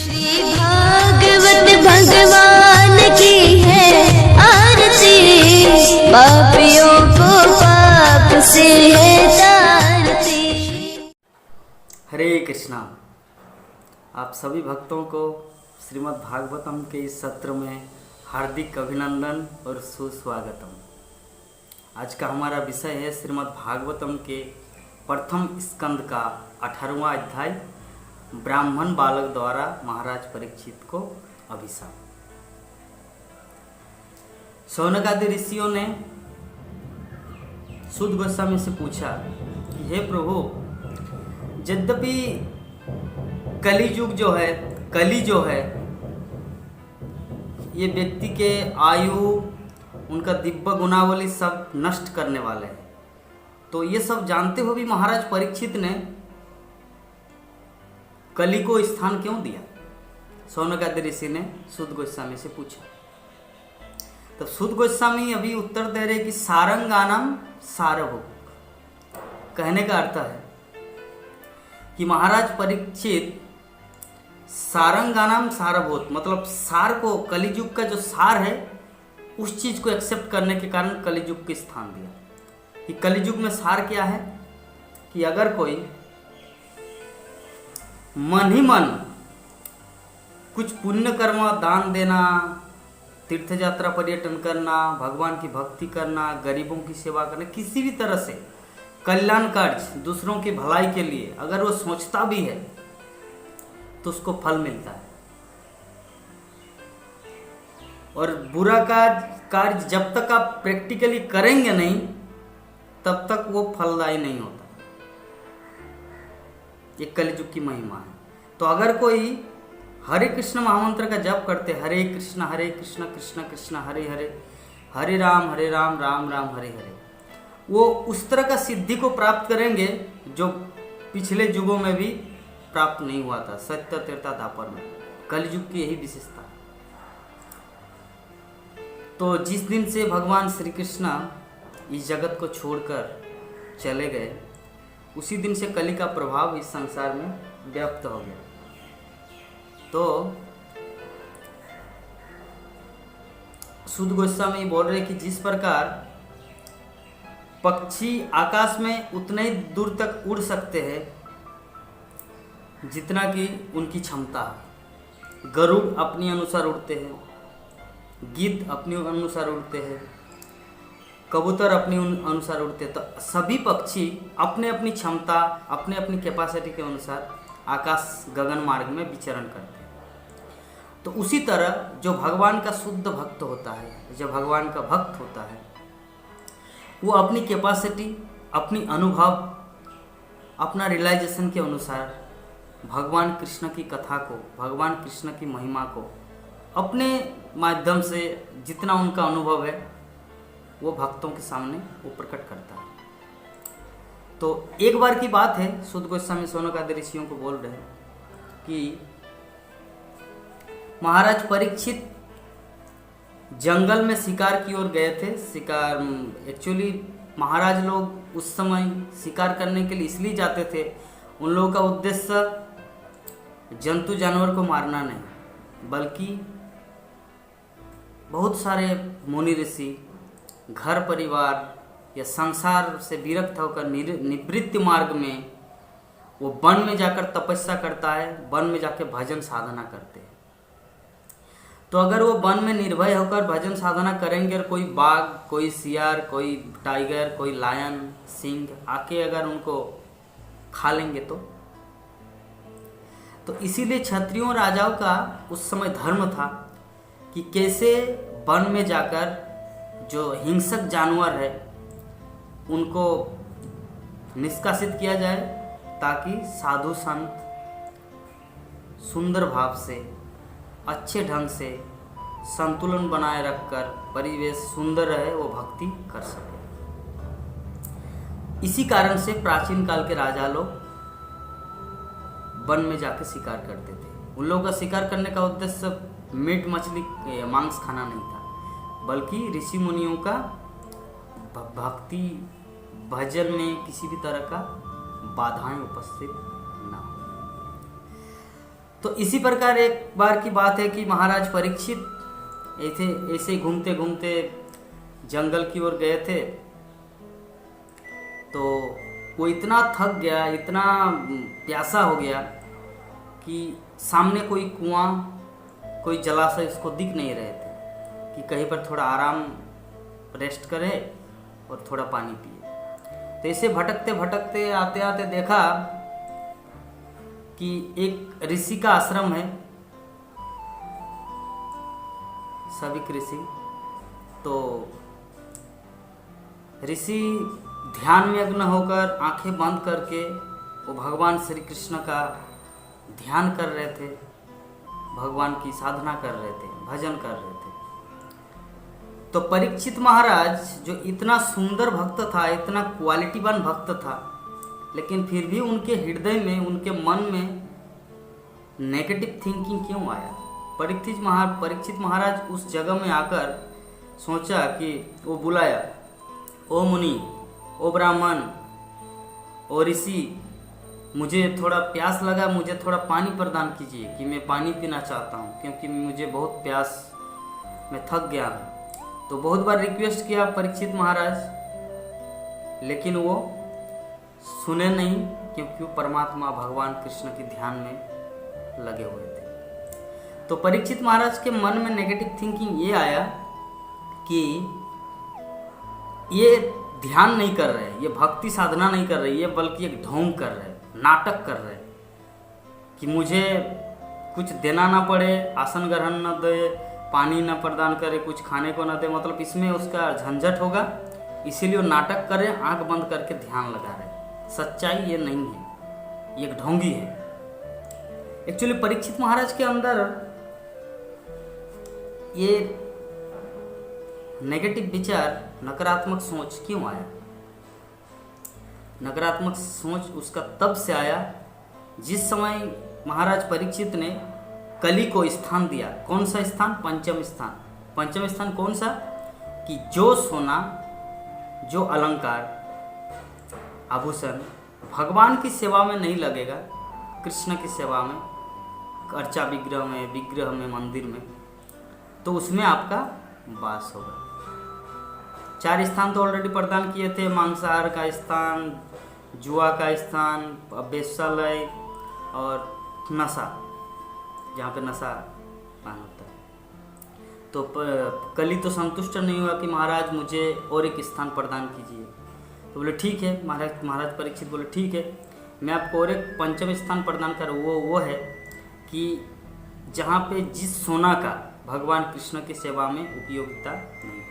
श्री भागवत भगवान की है आरती, पापियों को पाप से है तारती। हरे कृष्णा। आप सभी भक्तों को श्रीमद् भागवतम के इस सत्र में हार्दिक अभिनंदन और सुस्वागतम। आज का हमारा विषय है श्रीमद् भागवतम के प्रथम स्कंद का 18वां अध्याय, ब्राह्मण बालक द्वारा महाराज परीक्षित को अभिशाप। शौनक आदि ऋषियों ने सूत गोस्वामी से पूछा कि हे प्रभु, यद्यपि कली जो है ये व्यक्ति के आयु, उनका दिव्य गुणावली सब नष्ट करने वाले हैं, तो ये सब जानते हुए भी महाराज परीक्षित ने कली को स्थान क्यों दिया? शौनक आदि ऋषि ने सूत गोस्वामी से पूछा। तब सूत गोस्वामी अभी उत्तर दे रहे कि सारंगानाम सारभूत। कहने का अर्थ है कि महाराज परीक्षित सारंगानाम सारभूत, मतलब सार को, कलिजुग का जो सार है उस चीज को एक्सेप्ट करने के कारण कलिजुग के स्थान दिया। कि कलिजुग में सार क्या है कि अगर कोई मन ही मन कुछ पुण्य कर्म, दान देना, तीर्थ यात्रा पर्यटन करना, भगवान की भक्ति करना, गरीबों की सेवा करना, किसी भी तरह से कल्याण कार्य, दूसरों की भलाई के लिए अगर वो सोचता भी है तो उसको फल मिलता है। और बुरा कार्य जब तक आप प्रैक्टिकली करेंगे नहीं तब तक वो फलदायी नहीं होता। ये कलिजुग की महिमा है। तो अगर कोई हरे कृष्ण महामंत्र का जप करते, हरे कृष्ण कृष्ण कृष्ण हरे हरे, हरे राम राम राम हरे हरे, वो उस तरह का सिद्धि को प्राप्त करेंगे जो पिछले युगों में भी प्राप्त नहीं हुआ था, सत्य त्रेता द्वापर में। कलियुग की यही विशेषता है। तो जिस दिन से भगवान श्री कृष्ण इस जगत को छोड़कर चले गए, उसी दिन से कली का प्रभाव इस संसार में व्याप्त हो गया। तो सूत गोस्वामी बोल रहे कि जिस प्रकार पक्षी आकाश में उतने ही दूर तक उड़ सकते हैं जितना कि उनकी क्षमता है, गरुड़ अपने अनुसार उड़ते हैं, गिद्ध अपने अनुसार उड़ते हैं, कबूतर अपने अनुसार उड़ते हैं। तो सभी पक्षी अपने अपनी क्षमता, अपने अपनी कैपेसिटी के अनुसार आकाश गगन मार्ग में विचरण करते हैं। तो उसी तरह जो भगवान का शुद्ध भक्त होता है, जो भगवान का भक्त होता है, वो अपनी कैपेसिटी, अपनी अनुभव, अपना रियलाइजेशन के अनुसार भगवान कृष्ण की कथा को, भगवान कृष्ण की महिमा को अपने माध्यम से जितना उनका अनुभव है वो भक्तों के सामने वो प्रकट करता है। तो एक बार की बात है, सूत गोस्वामी शौनक आदि ऋषियों को बोल रहे हैं कि महाराज परीक्षित जंगल में शिकार की ओर गए थे। शिकार एक्चुअली महाराज लोग उस समय शिकार करने के लिए इसलिए जाते थे, उन लोगों का उद्देश्य जंतु जानवर को मारना नहीं, बल्कि बहुत सारे मुनि ऋषि घर परिवार या संसार से विरक्त होकर निवृत्ति मार्ग में वो वन में जाकर तपस्या करता है, वन में जाकर भजन साधना करते हैं। तो अगर वो वन में निर्भय होकर भजन साधना करेंगे और कोई बाघ, कोई सियार, कोई टाइगर, कोई लायन, सिंह आके अगर उनको खा लेंगे तो इसीलिए क्षत्रियों राजाओं का उस समय धर्म था कि कैसे वन में जाकर जो हिंसक जानवर है उनको निष्कासित किया जाए, ताकि साधु संत सुंदर भाव से, अच्छे ढंग से संतुलन बनाए रखकर परिवेश सुंदर रहे, वो भक्ति कर सके। इसी कारण से प्राचीन काल के राजा लोग वन में जाकर शिकार करते थे। उन लोगों का शिकार करने का उद्देश्य मीट मछली मांस खाना नहीं था, बल्कि ऋषि मुनियों का भक्ति भजन में किसी भी तरह का बाधाएं उपस्थित ना हो। तो इसी प्रकार एक बार की बात है कि महाराज परीक्षित ऐसे घूमते घूमते जंगल की ओर गए थे। तो वो इतना थक गया, इतना प्यासा हो गया कि सामने कोई कुआं, कोई जलाशय उसको दिख नहीं रहे थे कि कहीं पर थोड़ा आराम रेस्ट करे और थोड़ा पानी पिए। तो ऐसे भटकते भटकते आते आते देखा कि एक ऋषि का आश्रम है, सविक ऋषि। तो ऋषि ध्यान में मग्न होकर आंखें बंद करके वो भगवान श्री कृष्ण का ध्यान कर रहे थे, भगवान की साधना कर रहे थे, भजन कर रहे थे। तो परीक्षित महाराज जो इतना सुंदर भक्त था, इतना क्वालिटीवान भक्त था, लेकिन फिर भी उनके हृदय में, उनके मन में नेगेटिव थिंकिंग क्यों आया? परीक्षित महाराज उस जगह में आकर सोचा कि वो बुलाया, ओ मुनि, ओ ब्राह्मण, ओ ऋषि, मुझे थोड़ा प्यास लगा, मुझे थोड़ा पानी प्रदान कीजिए कि मैं पानी पीना चाहता हूँ, क्योंकि मुझे बहुत प्यास, मैं थक गया हूँ। तो बहुत बार रिक्वेस्ट किया परीक्षित महाराज, लेकिन वो सुने नहीं, क्योंकि वो परमात्मा भगवान कृष्ण के ध्यान में लगे हुए थे। तो परीक्षित महाराज के मन में नेगेटिव थिंकिंग ये आया कि ये ध्यान नहीं कर रहे, ये भक्ति साधना नहीं कर रहे, ये बल्कि एक ढोंग कर रहे, नाटक कर रहे कि मुझे कुछ देना ना पड़े, आसन ग्रहण न दे, पानी न प्रदान करे, कुछ खाने को न दे, मतलब इसमें उसका झंझट होगा, इसीलिए वो नाटक कर रहे, आंख बंद करके ध्यान लगा रहे। सच्चाई ये नहीं है, ये एक ढोंगी है। एक्चुअली परीक्षित महाराज के अंदर ये नेगेटिव विचार, नकारात्मक सोच क्यों आया? नकारात्मक सोच उसका तब से आया जिस समय महाराज परीक्षित ने कली को स्थान दिया। कौन सा स्थान? पंचम स्थान। पंचम स्थान कौन सा? कि जो सोना, जो अलंकार, आभूषण भगवान की सेवा में नहीं लगेगा, कृष्ण की सेवा में, अर्चा विग्रह में, मंदिर में, तो उसमें आपका वास होगा। 4 स्थान तो ऑलरेडी प्रदान किए थे, मांसाहार का स्थान, जुआ का स्थान, वेश्यालय और नशा, जहाँ पे नशा पान होता है। तो कली तो संतुष्ट नहीं हुआ कि महाराज मुझे और एक स्थान प्रदान कीजिए। तो बोले ठीक है, महाराज परीक्षित बोले ठीक है, मैं आपको और एक पंचम स्थान प्रदान कर, वो है कि जहाँ पे जिस सोना का भगवान कृष्ण की सेवा में उपयोगिता नहीं होती।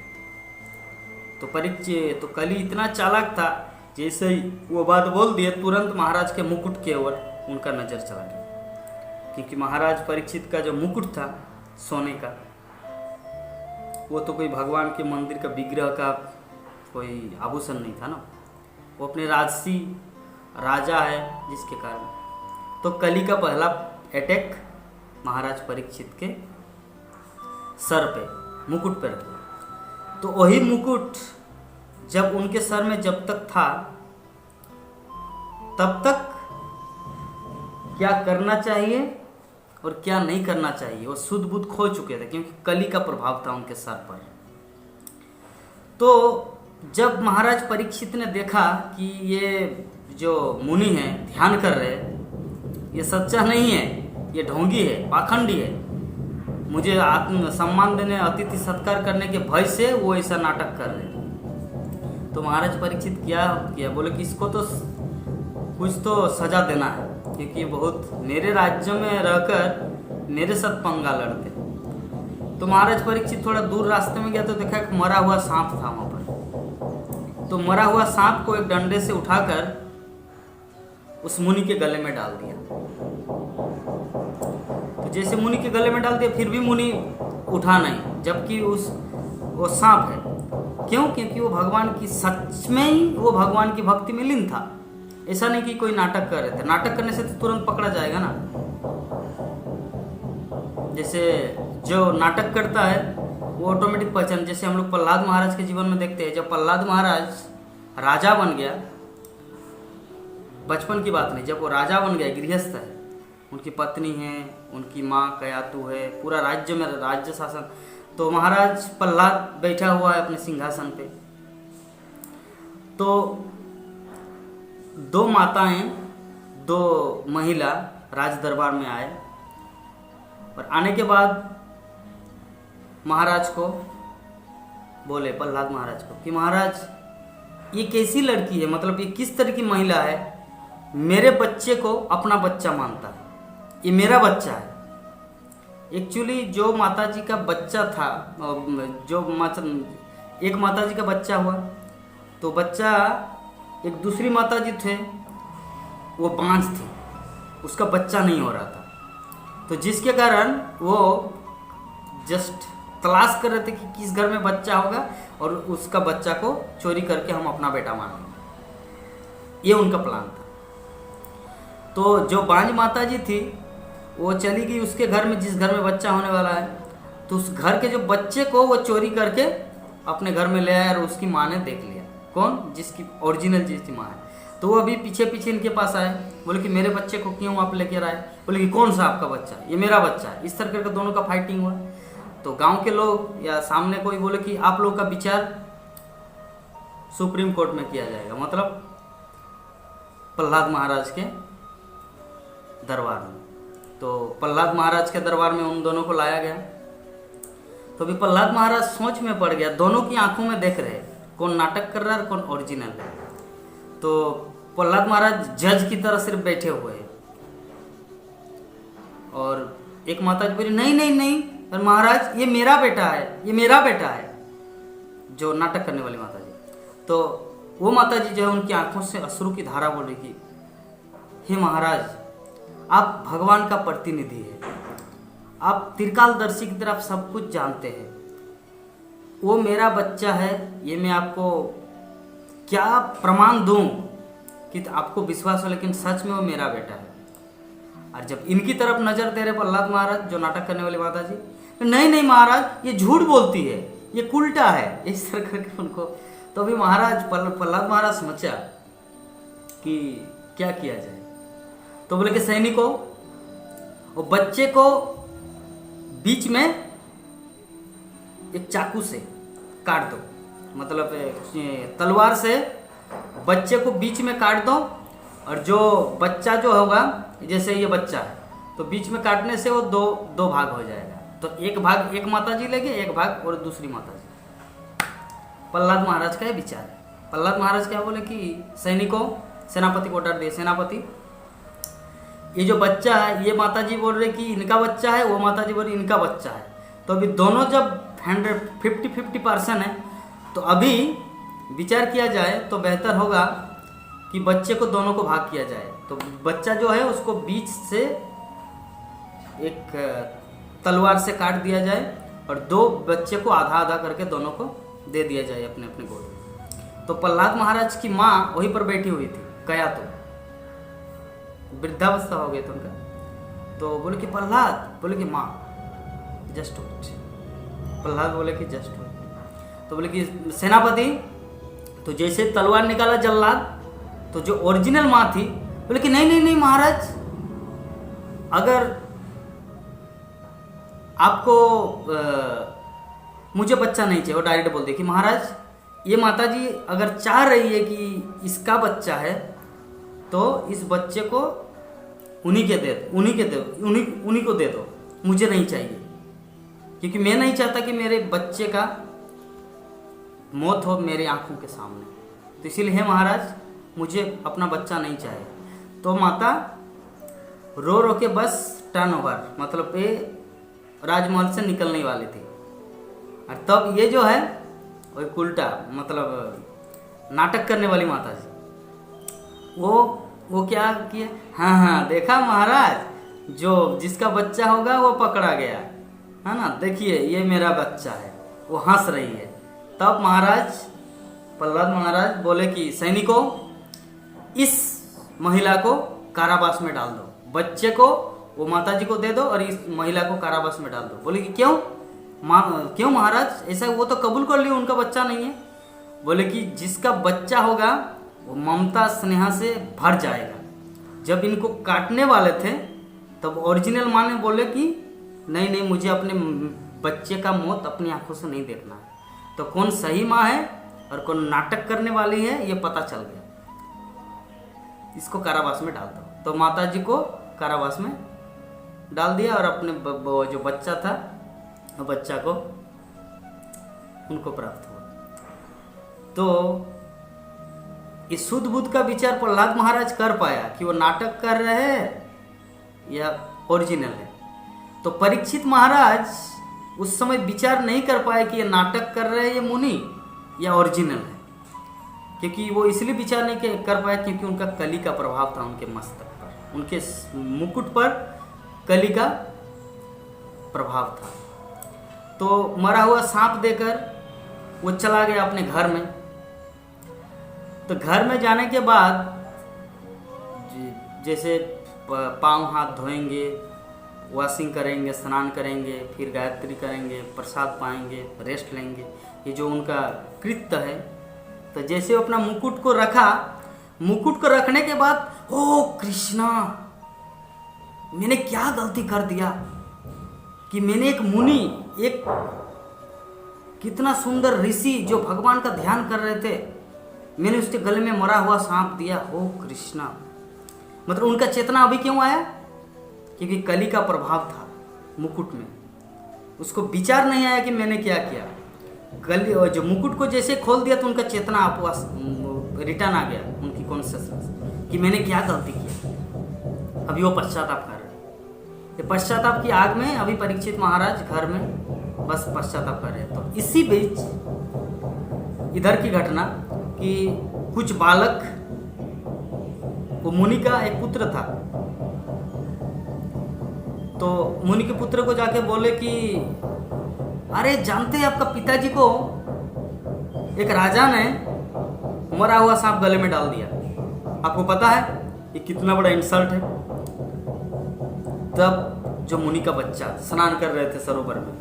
तो कली इतना चालाक था, जैसे ही वो बात बोल दिए, तुरंत महाराज के मुकुट के ओर उनका नज़र चला गया, क्योंकि महाराज परीक्षित का जो मुकुट था सोने का, वो तो कोई भगवान के मंदिर का विग्रह का कोई आभूषण नहीं था ना, वो अपने राजसी राजा है, जिसके कारण। तो कली का पहला अटैक महाराज परीक्षित के सर पे, मुकुट पर रखा। तो वही मुकुट जब उनके सर में जब तक था, तब तक क्या करना चाहिए और क्या नहीं करना चाहिए वो शुद्ध बुद्ध खो चुके थे, क्योंकि कली का प्रभाव था उनके सर पर। तो जब महाराज परीक्षित ने देखा कि ये जो मुनि है ध्यान कर रहे, ये सच्चा नहीं है, ये ढोंगी है, पाखंडी है, मुझे आत्म सम्मान देने, अतिथि सत्कार करने के भय से वो ऐसा नाटक कर रहे हैं। तो महाराज परीक्षित क्या किया, बोले कि इसको तो कुछ तो सजा देना है, क्योंकि बहुत मेरे राज्य में रहकर मेरे साथ पंगा लड़ते। तो महाराज परीक्षित थोड़ा दूर रास्ते में गया तो देखा एक मरा हुआ सांप था वहाँ पर। तो मरा हुआ सांप को एक डंडे से उठाकर उस मुनि के गले में डाल दिया। तो जैसे मुनि के गले में डाल दिया, फिर भी मुनि उठा नहीं, जबकि वो सांप है। क्यों? क्योंकि वो भगवान की, सच में ही वो भगवान की भक्ति में लीन था। ऐसा नहीं कि कोई नाटक कर रहे थे, नाटक करने से तो तुरंत पकड़ा जाएगा ना। जैसे जो नाटक करता है वो ऑटोमेटिक पहचान, जैसे हम लोग प्रहलाद महाराज के जीवन में देखते हैं। जब प्रहलाद महाराज राजा बन गया, बचपन की बात नहीं, जब वो राजा बन गया, गृहस्थ है, उनकी पत्नी है, उनकी माँ कयातु है, पूरा राज्य में राज्य शासन। तो महाराज प्रहलाद बैठा हुआ है अपने सिंहासन पे। तो दो माताएं, दो महिला राज दरबार में आए और आने के बाद महाराज को बोले, प्रहलाद महाराज को, कि महाराज ये कैसी लड़की है, मतलब ये किस तरह की महिला है, मेरे बच्चे को अपना बच्चा मानता है, ये मेरा बच्चा है। एक्चुअली जो माताजी का बच्चा था, एक माताजी का बच्चा हुआ, तो बच्चा एक दूसरी माताजी थे, वो बांझ थी, उसका बच्चा नहीं हो रहा था। तो जिसके कारण वो जस्ट तलाश कर रहे थे कि किस घर में बच्चा होगा और उसका बच्चा को चोरी करके हम अपना बेटा मानेंगे, ये उनका प्लान था। तो जो बांझ माताजी थी वो चली गई उसके घर में, जिस घर में बच्चा होने वाला है। तो उस घर के जो बच्चे को वो चोरी करके अपने घर में ले आया और उसकी माँ ने देख लिया। कौन? जिसकी ओरिजिनल जिसकी माँ है। तो वो अभी पीछे पीछे इनके पास आए, बोले कि मेरे बच्चे को क्यों आप लेकर आए? बोले कि कौन सा आपका बच्चा? ये मेरा बच्चा है। इस तरह करके दोनों का फाइटिंग हुआ। तो गांव के लोग या सामने कोई बोले कि आप लोग का विचार सुप्रीम कोर्ट में किया जाएगा, मतलब प्रहलाद महाराज के दरबार में। तो प्रहलाद महाराज के दरबार में उन दोनों को लाया गया। तो अभी प्रहलाद महाराज सोच में पड़ गया, दोनों की आंखों में देख रहे कौन नाटक कर रहा है और कौन ओरिजिनल है। तो प्रहलाद महाराज जज की तरह सिर्फ बैठे हुए हैं और एक माता जी बोली, नहीं नहीं नहीं और महाराज ये मेरा बेटा है, ये मेरा बेटा है, जो नाटक करने वाली माता जी। तो वो माता जी जो है उनकी आंखों से अश्रु की धारा बोल रही कि हे महाराज, आप भगवान का प्रतिनिधि है, आप त्रिकालदर्शी की तरफ सब कुछ जानते हैं, वो मेरा बच्चा है, ये मैं आपको क्या प्रमाण दूं कि आपको विश्वास हो, लेकिन सच में वो मेरा बेटा है। और जब इनकी तरफ नजर दे रहे प्रहलाद महाराज, जो नाटक करने वाली माता जी, नहीं नहीं महाराज ये झूठ बोलती है, ये उल्टा है, इस तरह करके उनको। तो अभी महाराज प्रहलाद महाराज समझा कि क्या किया जाए। तो बोले कि सैनिकों, वो बच्चे को बीच में एक चाकू से काट दो, मतलब तलवार से बच्चे को बीच में काट दो, और जो बच्चा जो होगा, जैसे ये बच्चा है, तो बीच में काटने से वो दो भाग हो जाएगा। तो एक भाग एक माता जी लेंगे, एक भाग और दूसरी माता जी। प्रहलाद महाराज का ये विचार है। प्रहलाद महाराज क्या बोले कि सैनिकों, सेनापति को ऑर्डर दिए, सेनापति ये जो बच्चा है, ये माता जी बोल रहे कि इनका बच्चा है, वो माता जी बोल रही इनका बच्चा है। तो अभी दोनों जब 50-50% है, तो अभी विचार किया जाए तो बेहतर होगा कि बच्चे को दोनों को भाग किया जाए। तो बच्चा जो है उसको बीच से एक तलवार से काट दिया जाए और दो बच्चे को आधा आधा करके दोनों को दे दिया जाए अपने अपने गोद में। तो प्रहलाद महाराज की माँ वहीं पर बैठी हुई थी, कया तो वृद्धावस्था हो गई थी उनका। तो बोले कि प्रहलाद, बोले कि माँ जस्ट वेट। प्रहलाद बोले कि जस्ट वेट। तो बोले कि सेनापति, तो जैसे तलवार निकाला जल्लाद, तो जो ओरिजिनल माँ थी बोले कि नहीं नहीं नहीं महाराज, अगर आपको मुझे बच्चा नहीं चाहिए। वो डायरेक्ट बोल दे कि महाराज ये माता जी अगर चाह रही है कि इसका बच्चा है तो इस बच्चे को उन्हीं को दे दो, मुझे नहीं चाहिए, क्योंकि मैं नहीं चाहता कि मेरे बच्चे का मौत हो मेरे आंखों के सामने। तो इसीलिए है महाराज, मुझे अपना बच्चा नहीं चाहिए। तो माता रो रो के बस टर्न ओवर, मतलब ये राजमहल से निकलने वाली थी। और तब ये जो है वो उल्टा, मतलब नाटक करने वाली माता जी, वो क्या किया, हाँ हाँ देखा महाराज, जो जिसका बच्चा होगा वो पकड़ा गया है ना, देखिए ये मेरा बच्चा है, वो हंस रही है। तब महाराज प्रहलाद महाराज बोले कि सैनिकों, इस महिला को कारावास में डाल दो, बच्चे को वो माता जी को दे दो और इस महिला को कारावास में डाल दो। बोले कि क्यों क्यों महाराज, ऐसा वो तो कबूल कर लियो उनका बच्चा नहीं है। बोले कि जिसका बच्चा होगा वो ममता स्नेहा से भर जाएगा। जब इनको काटने वाले थे तब ओरिजिनल माँ ने बोले कि नहीं नहीं, मुझे अपने बच्चे का मौत अपनी आंखों से नहीं देखना है। तो कौन सही माँ है और कौन नाटक करने वाली है ये पता चल गया। इसको कारावास में डाल दो। तो माता जी को कारावास में डाल दिया और अपने जो बच्चा था वो बच्चा को उनको प्राप्त हुआ। तो इस शुद्ध बुद्ध का विचार प्रहलाद महाराज कर पाया कि वो नाटक कर रहे हैं या ओरिजिनल है। तो परीक्षित महाराज उस समय विचार नहीं कर पाए कि ये नाटक कर रहे हैं ये मुनि या ओरिजिनल है, क्योंकि वो इसलिए विचार नहीं कर पाए क्योंकि उनका कली का प्रभाव था उनके मस्तक पर, उनके मुकुट पर कली का प्रभाव था। तो मरा हुआ सांप देकर वो चला गया अपने घर में। तो घर में जाने के बाद जैसे पाँव हाथ धोएंगे, वॉशिंग करेंगे, स्नान करेंगे, फिर गायत्री करेंगे, प्रसाद पाएंगे, रेस्ट लेंगे, ये जो उनका कृत्य है। तो जैसे वो अपना मुकुट को रखा, मुकुट को रखने के बाद ओ कृष्णा, मैंने क्या गलती कर दिया कि मैंने एक मुनि, एक कितना सुंदर ऋषि जो भगवान का ध्यान कर रहे थे, मैंने उसके गले में मरा हुआ सांप दिया। हो कृष्णा, मतलब उनका चेतना अभी क्यों आया? क्योंकि कली का प्रभाव था मुकुट में। उसको विचार नहीं आया कि मैंने क्या किया। गली और जो मुकुट को जैसे खोल दिया तो उनका चेतना आपस रिटर्न आ गया, उनकी कॉन्शियसनेस कि मैंने क्या गलती किया। अभी वो पश्चाताप कर रहे हैं। ये पश्चाताप की आग में अभी परीक्षित महाराज घर में बस पश्चाताप कर रहे हैं। तो इसी बीच इधर की घटना कि कुछ बालक, वो मुनि का एक पुत्र था, तो मुनि के पुत्र को जाके बोले कि अरे जानते हैं आपका पिताजी को एक राजा ने मरा हुआ सांप गले में डाल दिया, आपको पता है ये कितना बड़ा इंसल्ट है। तब जो मुनि का बच्चा स्नान कर रहे थे सरोवर में,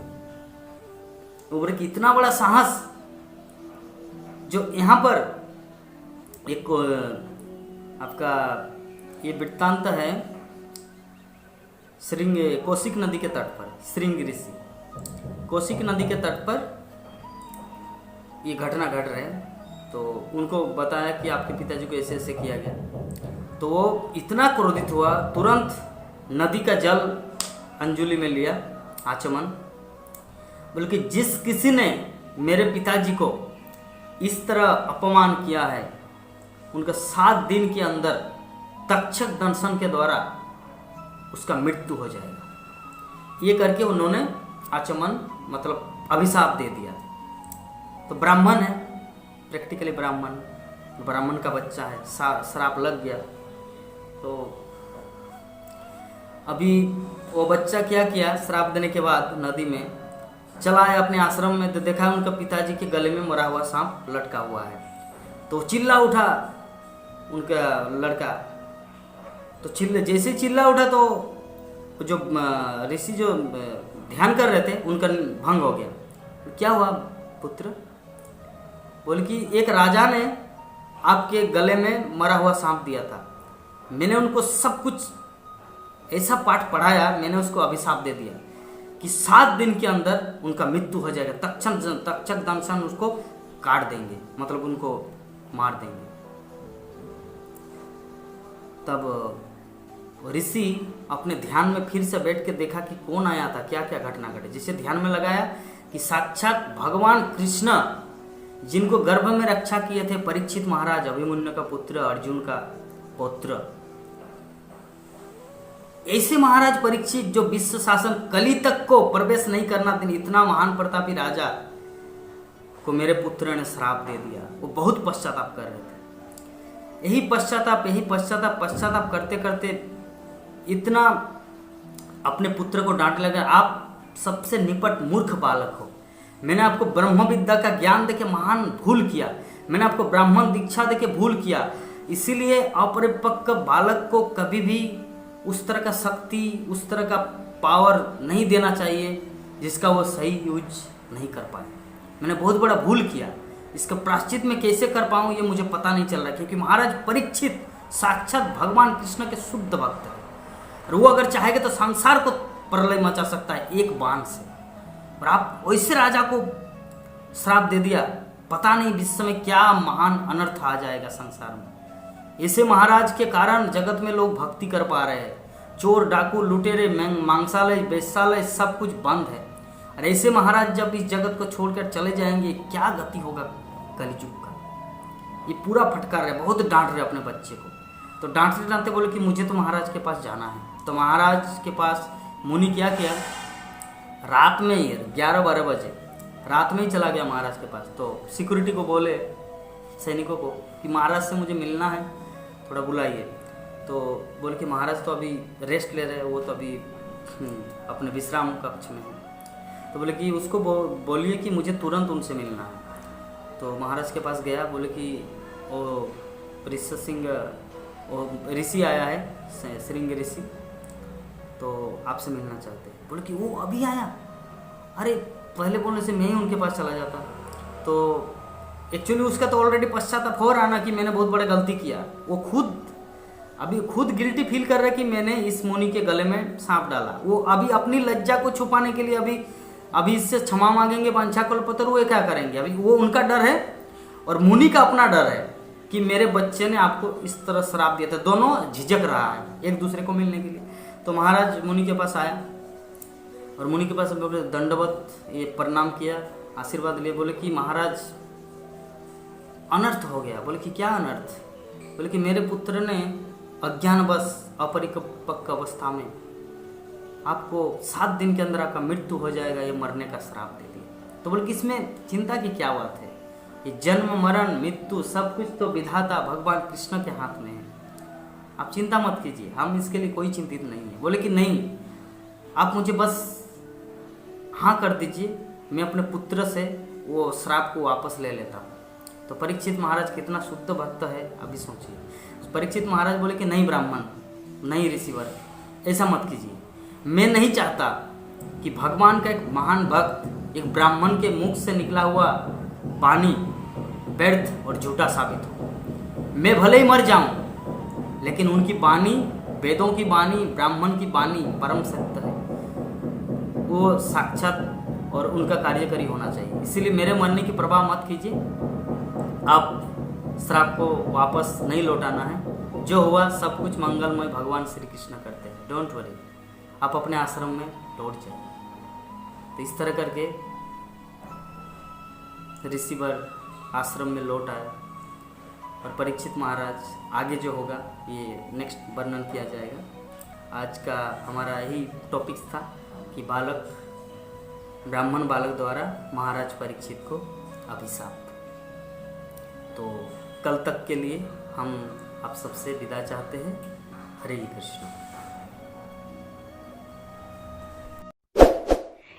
वो बोले कि इतना बड़ा साहस, जो यहाँ पर एक आपका ये वृत्तांत है कौशिक नदी के तट पर, श्रृंग ऋषि कौशिक नदी के तट पर ये घटना घट रहे हैं। तो उनको बताया कि आपके पिताजी को ऐसे ऐसे किया गया। तो वो इतना क्रोधित हुआ, तुरंत नदी का जल अंजुलि में लिया, आचमन, बल्कि जिस किसी ने मेरे पिताजी को इस तरह अपमान किया है, उनका 7 दिन के अंदर तक्षक दंशन के द्वारा उसका मृत्यु हो जाएगा। ये करके उन्होंने आचमन मतलब अभिशाप दे दिया। तो ब्राह्मण है, प्रैक्टिकली ब्राह्मण का बच्चा है, श्राप लग गया। तो अभी वो बच्चा क्या किया, श्राप देने के बाद नदी में चला आया अपने आश्रम में। तो देखा उनका पिताजी के गले में मरा हुआ सांप लटका हुआ है। तो चिल्ला उठा उनका लड़का। तो जैसे चिल्ला उठा तो जो ऋषि जो ध्यान कर रहे थे उनका भंग हो गया। क्या हुआ पुत्र? बोले कि एक राजा ने आपके गले में मरा हुआ सांप दिया था, मैंने उनको सब कुछ ऐसा पाठ पढ़ाया, मैंने उसको अभिशाप दे दिया कि 7 दिन के अंदर उनका मृत्यु हो जाएगा। तक्षक दंशन उसको काट देंगे, मतलब उनको मार देंगे। तब ऋषि अपने ध्यान में फिर से बैठ के देखा कि कौन आया था, क्या क्या घटना घटे। जिसे ध्यान में लगाया कि साक्षात भगवान कृष्ण, जिनको गर्भ में रक्षा किए थे परीक्षित महाराज, अभिमन्यु का पुत्र, अर्जुन का पुत्र, ऐसे महाराज परीक्षित जो विश्व शासन कली तक को प्रवेश नहीं करना देने, इतना महान प्रतापी राजा को मेरे पुत्र ने श्राप दे दिया। वो बहुत पश्चाताप कर रहे थे। यही पश्चाताप करते करते इतना अपने पुत्र को डांट लगा, आप सबसे निपट मूर्ख बालक हो, मैंने आपको ब्रह्म विद्या का ज्ञान देके महान भूल किया, मैंने आपको ब्राह्मण दीक्षा देके भूल किया, इसीलिए अपरिपक्व बालक को कभी भी उस तरह का शक्ति, उस तरह का पावर नहीं देना चाहिए जिसका वो सही यूज नहीं कर पाए। मैंने बहुत बड़ा भूल किया, इसका प्रायश्चित मैं कैसे कर पाऊँ ये मुझे पता नहीं चल रहा, क्योंकि महाराज परीक्षित साक्षात भगवान कृष्ण के शुद्ध भक्त है। और वो अगर चाहेगा तो संसार को प्रलय मचा सकता है एक बाण से। और आप वैसे राजा को श्राप दे दिया, पता नहीं विश्व में क्या महान अनर्थ आ जाएगा संसार में। ऐसे महाराज के कारण जगत में लोग भक्ति कर पा रहे हैं। चोर डाकू लुटेरे मांसालय वेश्यालय सब कुछ बंद है। और ऐसे महाराज जब इस जगत को छोड़कर चले जाएंगे, क्या गति होगा कलियुग का। ये पूरा फटकार रहे, बहुत डांट रहे अपने बच्चे को। तो डांटते डांटते बोले कि मुझे तो महाराज के पास जाना है। तो महाराज के पास मुनि क्या किया, रात में ही 11-12 बजे रात में ही चला गया महाराज के पास। तो सिक्योरिटी को बोले, सैनिकों को, कि महाराज से मुझे मिलना है, थोड़ा बुलाइए। तो बोले कि महाराज तो अभी रेस्ट ले रहे हैं, वो तो अभी अपने विश्राम कक्ष में है। तो बोले कि उसको बोलिए कि मुझे तुरंत उनसे मिलना है। तो महाराज के पास गया, बोले कि वो ऋषि सिंह, वो ऋषि आया है, श्रृंग ऋषि, तो आपसे मिलना चाहते हैं। बोले कि वो अभी आया, अरे पहले बोलने से मैं ही उनके पास चला जाता। तो एक्चुअली उसका तो ऑलरेडी पश्चाताप हो रहा ना कि मैंने बहुत बड़ा गलती किया। वो खुद गिल्टी फील कर रहा है कि मैंने इस मुनि के गले में सांप डाला। वो अभी अपनी लज्जा को छुपाने के लिए अभी इससे क्षमा मांगेंगे वांछाकल्पतरु, वो क्या करेंगे। अभी वो उनका डर है और मुनि का अपना डर है कि मेरे बच्चे ने आपको इस तरह श्राप दिया था। दोनों झिझक रहा है एक दूसरे को मिलने के लिए। तो महाराज मुनि के पास आया और मुनि के पास दंडवत ये प्रणाम किया, आशीर्वाद लिए। बोले कि महाराज अनर्थ हो गया। बोले कि क्या अनर्थ। बोले कि मेरे पुत्र ने अज्ञानवश अपरिपक्व अवस्था में आपको 7 दिन के अंदर आपका मृत्यु हो जाएगा, ये मरने का श्राप दे दिया। तो बोले कि इसमें चिंता की क्या बात है, ये जन्म मरण मृत्यु सब कुछ तो विधाता भगवान कृष्ण के हाथ में है, आप चिंता मत कीजिए, हम इसके लिए कोई चिंतित नहीं है। बोले कि नहीं, आप मुझे बस हाँ कर दीजिए, मैं अपने पुत्र से वो श्राप को वापस ले लेता हूँ। तो परीक्षित महाराज कितना शुद्ध भक्त है, अभी सोचिए। परीक्षित महाराज बोले कि नहीं ब्राह्मण, नहीं ऋषिवर, ऐसा मत कीजिए। मैं नहीं चाहता कि भगवान का एक महान भक्त एक ब्राह्मण के मुख से निकला हुआ वाणी व्यर्थ और झूठा साबित हो। मैं भले ही मर जाऊं, लेकिन उनकी वाणी, वेदों की वाणी, ब्राह्मण की वाणी परम सत्य है, वो साक्षात और उनका कार्यकारी होना चाहिए। इसीलिए मेरे मरने की परवाह मत कीजिए, आप श्राप को वापस नहीं लौटाना है, जो हुआ सब कुछ मंगलमय भगवान श्री कृष्ण करते हैं, डोंट वरी, आप अपने आश्रम में लौट जाए। तो इस तरह करके ऋषिवर आश्रम में लौट आया और परीक्षित महाराज, आगे जो होगा ये नेक्स्ट वर्णन किया जाएगा। आज का हमारा यही टॉपिक था कि ब्राह्मण बालक द्वारा महाराज परीक्षित को अभिशाप। तो कल तक के लिए हम आप सबसे विदा चाहते हैं। हरे कृष्ण।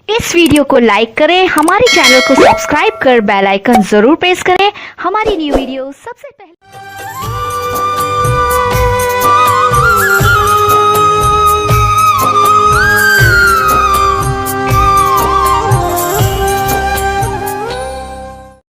इस वीडियो को लाइक करें, हमारे चैनल को सब्सक्राइब कर बेल आइकन जरूर प्रेस करें हमारी न्यू वीडियो सबसे पहले